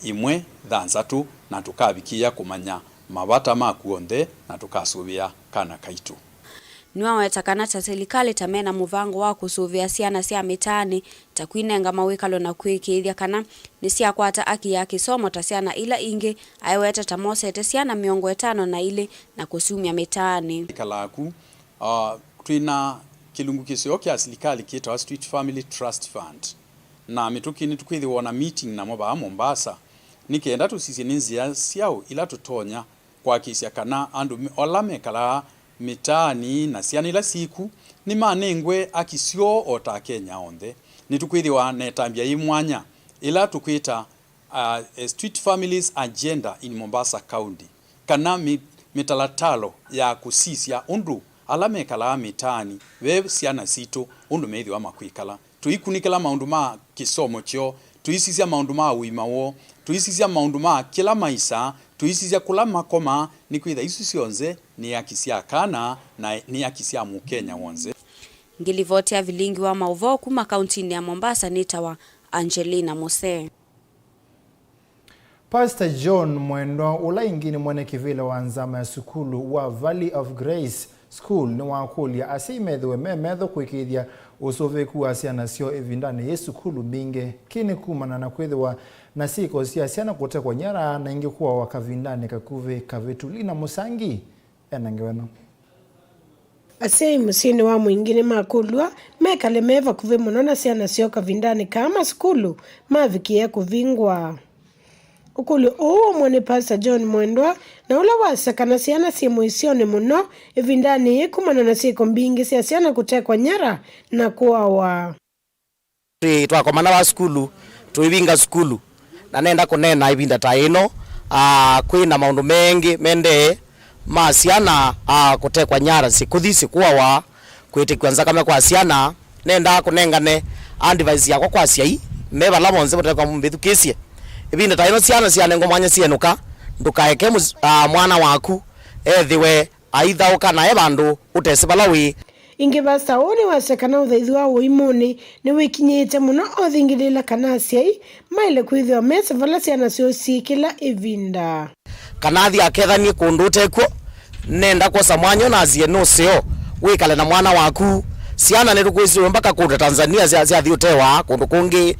imwe thanzatu na tukabikia kumanya mabata makuonde na tukasuvia kana kaitu. Niwa wetakana ta serikali tamena muvango wa kusuvia Siana sia mitani takwinenga mawikalo na kwikithia kana ni sia kwata aki ya kisomo ta Siana ila ingi aiweta tamosete Siana miongo 5 na ile na kusumia mitani. Kalaku twina kilungu kisio kya serikali kitwa Street Family Trust Fund na mitukini tukwithi wona meeting na moba Mombasa nikenda tusisi ninzia siao ila tutonya kwa kisia kana andu olame kala mitani na Siana ila siku ni manengwe akisio ota Kenya onde nitukwithi wa netambia imwanya ila tukwita Street Families Agenda in Mombasa County kana mitalatalo ya kusisia undu alame kala mitani we Siana situ undu methi wa makwikala tuikunikela maundu ma kisomo kyo tuisisia maundu ma uimawo tuisisia maundu ma kila maisa tuisisia kula makoma ni kwitha isu sionze ni haki cia kana na ni haki cia mukenya wonze. Ngilivotia Vilingi wa Mauvoo kuma kaunti ya Mombasa nitawa Angelina Mose. Pastor John Mwendwa ula ingini mwene kivile wa nzama ya sukulu wa Valley of Grace School ni wakulia asimedhwe memedho kuikidhia usoveku asiana sio evindani yesu kulu binge kini kumana na kwedhwa na siko si asiana kutekwa nyara na ingekuwa wakavindani kakuve kavetulina musangi enangeweno. Asei musini wa mwingine makulwa mekale meva kuve monona siana sio kavindani kama skulu mavikia kuvingwa. Ukulu uwo mwene Pastor John Mwendwa na ula wasakana siana simu isione muno evindani kumana na siko mbingi siana kutekwa nyara na kuawa. Twakomana wa skulu tuivinga skulu na nenda kunena ivinda ta ino kwina maundu mengi mende masiana kutekwa nyara sikuthisi kuawa kwitikwanza kama kwa siana nenda kunengane advice yakwa kwa siai meba labonze mutekwa mbithukisie ivinda ta ino siana ngomanya sienuka ndukaeke mwana waku ethiwe aithauka na ebandu utesibalawi ingi basaoni wasekana uthaithu wa uimuni ni wikinyite muno othingilila kana siai maile kwithwa mesa vala siana sio sikila ivinda kanathi akethanie kundu utekwo nenda kosa mwanyo na azie no sio wikale na mwana waku siana ni rukwisiwe mpaka kuda Tanzania cia thiutewa kundu kungi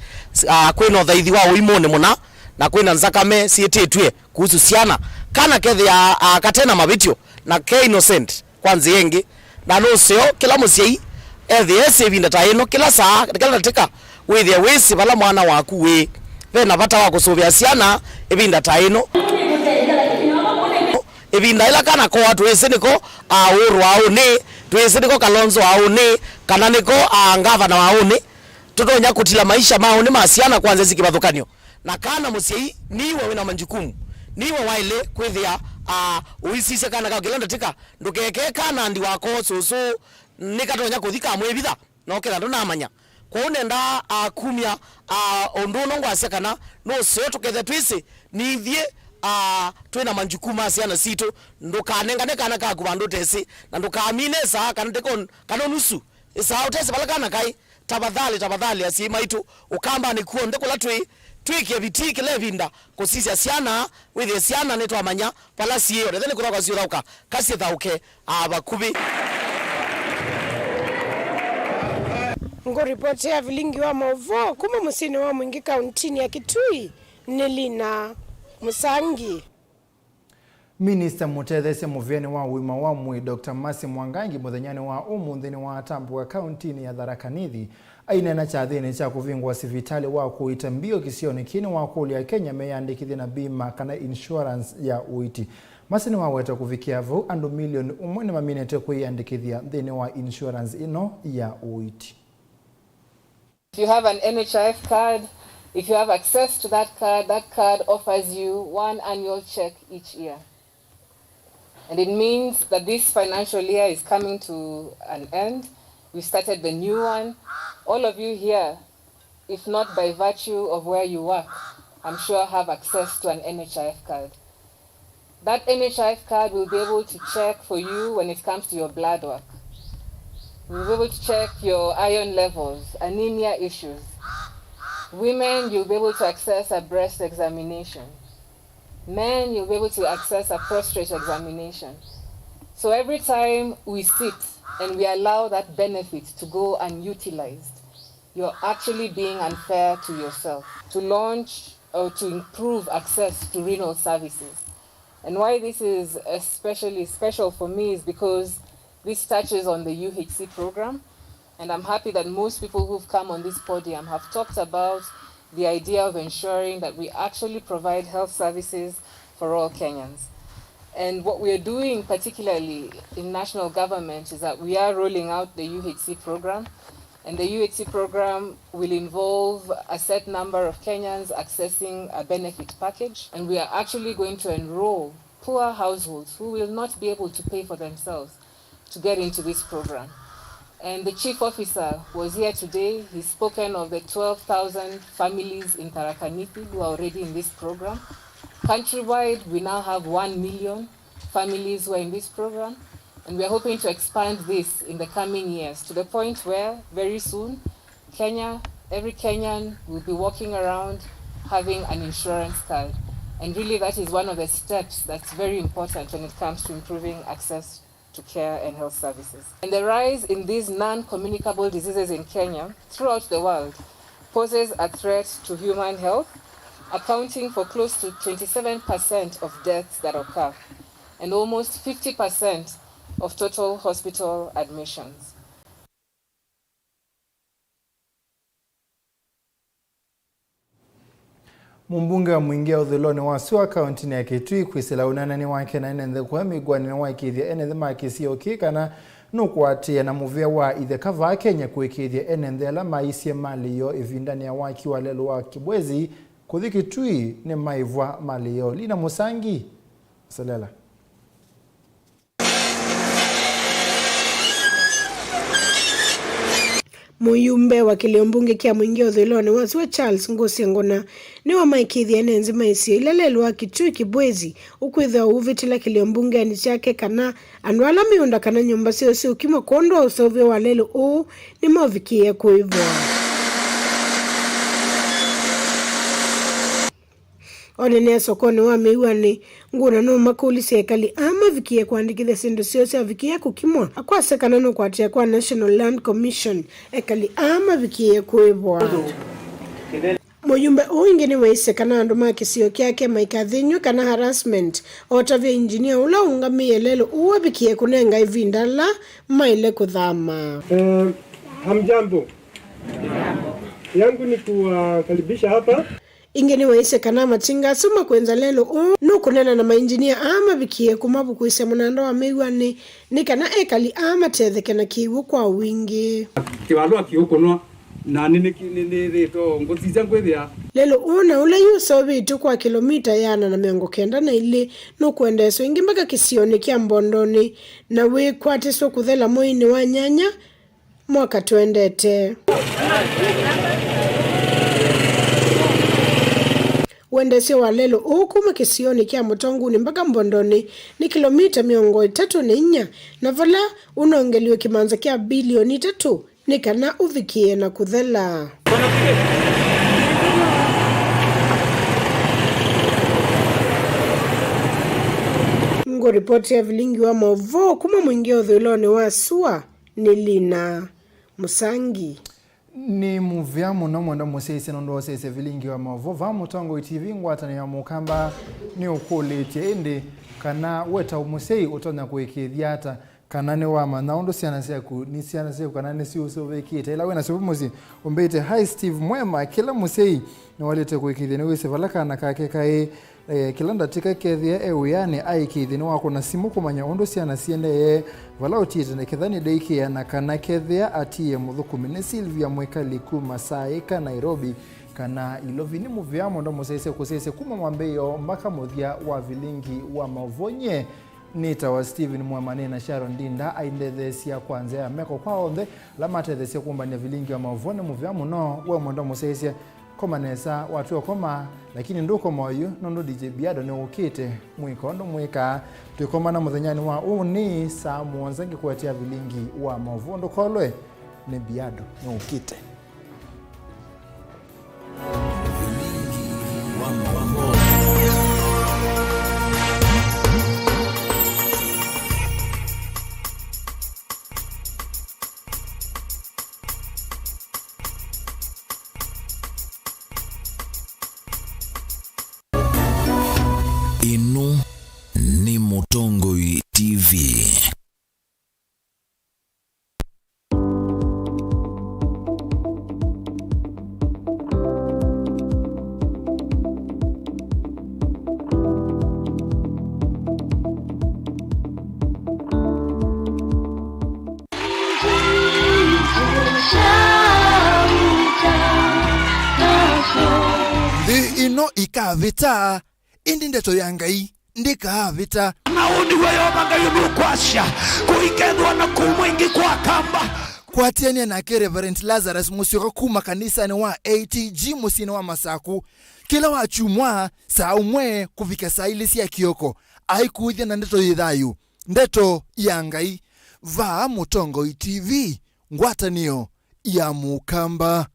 kwina uthaithi wa uimuni muna na kwina nzakame sietitwe kuhusu siana kana kethia katena mabitio na ke innocent kwanza yengi na no sio kila musiai ethiese vinda ta ino kila saa kila natika withia wisi bala mwana waku we vena bata wa kusuvia siana evinda ta ino evinda ila kana kwa twese niko uru au ni twese niko Kalonzo au ni kana niko ngavana au ni tutonya kutila maisha mao ni masiana kwanza zikibathukanio na kana musiai niwe wina manjukumu niwe waile kwithia uisise kana ka kilanda tika ndukeke kana ndi wako susu nikatonya kuthika mwebitha no kila ndo namanya kwa unenda kumia onduno ngwase kana no sio tukethe twisi nithie twina manjukumu asiana situ ndukanengane kana ka kubandu tesi na ndukamine sa kana ndiko kana nusu isa utesi balakana kai tafadhali asimaitu ukamba ni kuo ndekula twikie bitiki levinda kusisi asiana with asiana neto amanya pala siyo then kuroka sio rauka kasi thauke abakubi ngo ripoti ya Vilingi wa Mauvoo kuma musini wa mwingi kauntini ya Kitui Nelina Musangi. Minister Mutethese Muvyeni wa wima wa mwi Dr. Masi Mwangangi muthenyani wa umunthini wa tambu wa kauntini ya Tharaka Nithi ainena cha thini cha kuvingwa sivitali wa kuita mbio kisioni kini wa kulia Kenya meyandikithi na bima kana insurance ya uiti Masi ni waweta kuvikia vu andu milioni umwene maminete kuiandikithia thini wa insurance ino ya uiti. If you have an NHIF card, if you have access to that card offers you one annual check each year. And it means that this financial year is coming to an end. We started the new one. All of you here, if not by virtue of where you work, I'm sure have access to an NHIF card. That NHIF card will be able to check for you when it comes to your blood work. We'll be able to check your iron levels, anemia issues. Women, you'll be able to access a breast examination. Men, you'll be able to access a prostate examination. So every time we sit and we allow that benefit to go unutilized, you're actually being unfair to yourself. To launch or to improve access to renal services. And why this is especially special for me is because this touches on the UHC program. And I'm happy that most people who've come on this podium have talked about the idea of ensuring that we actually provide health services for all Kenyans. And what we are doing, particularly in national government, is that we are rolling out the UHC program. And the UHC program will involve a set number of Kenyans accessing a benefit package. And we are actually going to enroll poor households who will not be able to pay for themselves to get into this program. And the chief officer was here today. He's spoken of the 12,000 families in Tharaka Nithi who are already in this program. Countrywide, we now have 1 million families who are in this program. And we are hoping to expand this in the coming years to the point where very soon every Kenyan will be walking around having an insurance card. And really that is one of the steps that's very important when it comes to improving access to care and health services. And the rise in these non-communicable diseases in Kenya throughout the world poses a threat to human health, accounting for close to 27% of deaths that occur and almost 50% of total hospital admissions. Mumbunge wa mwingia udhuloni wa Sua kaunti ya Kitui kwisila unanani wake na enende kwa migwani na waikithia enende makisi okikana nukwatia na muvia wa ithe kava Kenya kuikithia enende la maisha maliyo ivindani ya waki wa lelo wa kibwezi kuthi Kitui ni maivwa maliyo Lina Musangi salela. Muyumbe wa kiliombunge kia mwingia udhuloni wa Sua Charles Ngosi Ngona ni wa maikithia enenzi maisio ilalelo wa Kitui kibwezi ukwitha uvitila kiliombunge ani chake kana anwala miunda kana nyumba sio ukimo kondo usovyo wa lelo ni mavikia kuivwa. Onene sokoni wa miwani nguna no makuli sekali ama vikia kuandikitha sindo sio vikia kukimwa akwasekana no kwatia kwa National Land Commission ekali ama vikia kuivwa. Muyumbe uingine waisekana ando makisio kyake maikathinyo kana harassment otavya engineer ula ungamie lelo uwa vikia kunenga ivindala maile kuthama. Hamjambo. Yangu ni kuwakaribisha hapa. Ingeni waise kana machinga suma kwenza lelo nukunena na mainjinia ama vikie kumabu kuise munando wa miwani ni kana ekali ama tetheke na kiwu kwa wingi. Kiwalua kiukunwa na nini rito ngoziza ngwethia. Lelo una ule yuso vitu kwa kilomita yana na miongo kenda na ili nukuendeso ingi mpaka kisioni kia mbondoni na we kwatiswa kuthela moini wa nyanya mwaka tuendete. Wendesio wa lelo kuma kisioni kia mutonguni mpaka mbondoni ni kilomita 304 na vala unaongeliwe kimanza kia bilioni 3 ni kana uvikie na kuthela. Ngo ripoti ya Vilingi wa Mauvoo kuma mwingia udhuloni wa Sua ni Lina Musangi. Ni muvya muno mwenda musese nondo sese Vilingi wa Mauvoo va mutongo TV ngwatani ya mukamba ni ukuletie ende kana weta umusei utonya kuikithia ata kana ni wama na ondo siana seku ni siana seku kana ni siuso vekite ila wena sebu musi umbete hi Steve mwema kila musei ni walete kuikithia ni wese valaka na kake kae kilanda tika kethia yani aikithia ni wako na simu kumanya ondo siana siende vala utite ne kethani deiki ya na kana kethia atie muthukumi ni Sylvia Mwekali kuma Saika Nairobi kana ilovini muvyamo ndo musese kusese kuma mwambeyo mpaka muthia wa Vilingi wa Mauvoo Nita wa Steven Mwamane na Sharon Dinda aindethesya kwanza ya meko kwa onthe lamatethesia kumbania Vilingi wa Mauvoo muvyamo no we mwenda musese komanesa watu okoma lakini nduko moyo nondo DJ Biado ne ukite mwikondo mwika tukomana muthenyani wa ni saa mwanzangi kuatia Vilingi wa Mauvoo ndukolwe ne Biado ne ukite Vilingi wa Mauvoo. Inu ni Mutongo TV. Ndi ino ikavita indi ndeto ya Ngai ndikavita mauni weyo magayo nukwasha kuikendwa na kumwingi kwa kamba kwatiania na Reverend Lazarus Musyoka kuma kanisa ni wa ATG musini wa Masaku kila wachumwa saa umwe kufika saa ilisi ya Kioko aikuithia na ndeto yithayu ndeto ya Ngai va Mutongo TV ngwatanio ya Mukamba.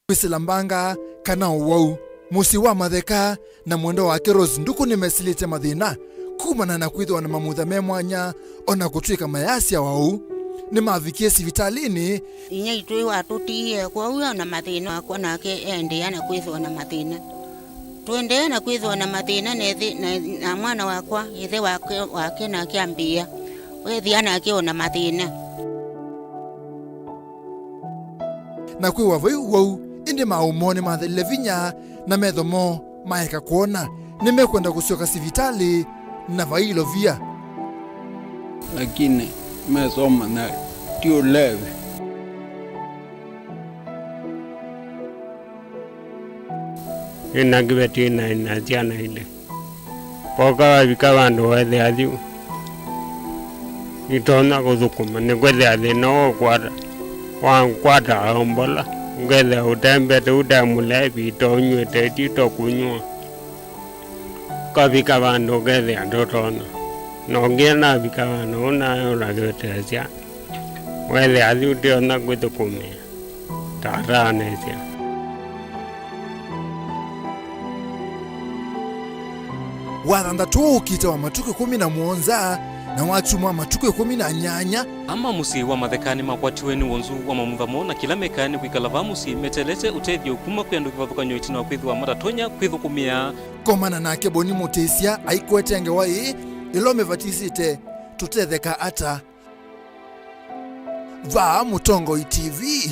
Wisilambanga kana wau musi wa matheka na mwendo wa Rose nduku nimesilite mathina kumana na kwithwa na mamutha me mwanya ona gutwika mayasia wau ni mavikie sivitalini inya itwe watutie kwa huyo na mathina akwa nake endeana kwithwa na mathina tuendeana kwithwa na mathina na mwana wakwa ithe wake na kiambia wethiana akiona mathina na kwi wavai wau indi maumoni mathile vinya na methomo maeka kuona nimekwenda kusioka sivitali na vailo via lakini mesoma na tio leve inagibeti na inaziana ile poka wabika vandu wethe athiu itona kuthukuma ni kwethe athi no kwata wankwata ombola ngethe utembete udamulevi itonywete tito kunywa kabika vandu gethe andotona nongia na bika vandu unayo unagwetesia wethe athiu ndiona kwithukumia tatanesia wathanda tu ukite wa matuko 17 na wachumwa matuko 18 ama musi wa mathekani makwatiweni wonzu wa mamuthamo na kila mekani kwikalava musi metelete utethio kuma kwendu kivathukanyo itina kwithwa matatonya kwithukumia komana nake boni mutesia aikwetenge wai ilo mevatisite tutetheka ata va Mutongo TV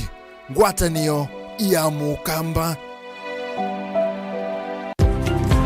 ngwatanio ya Mukamba.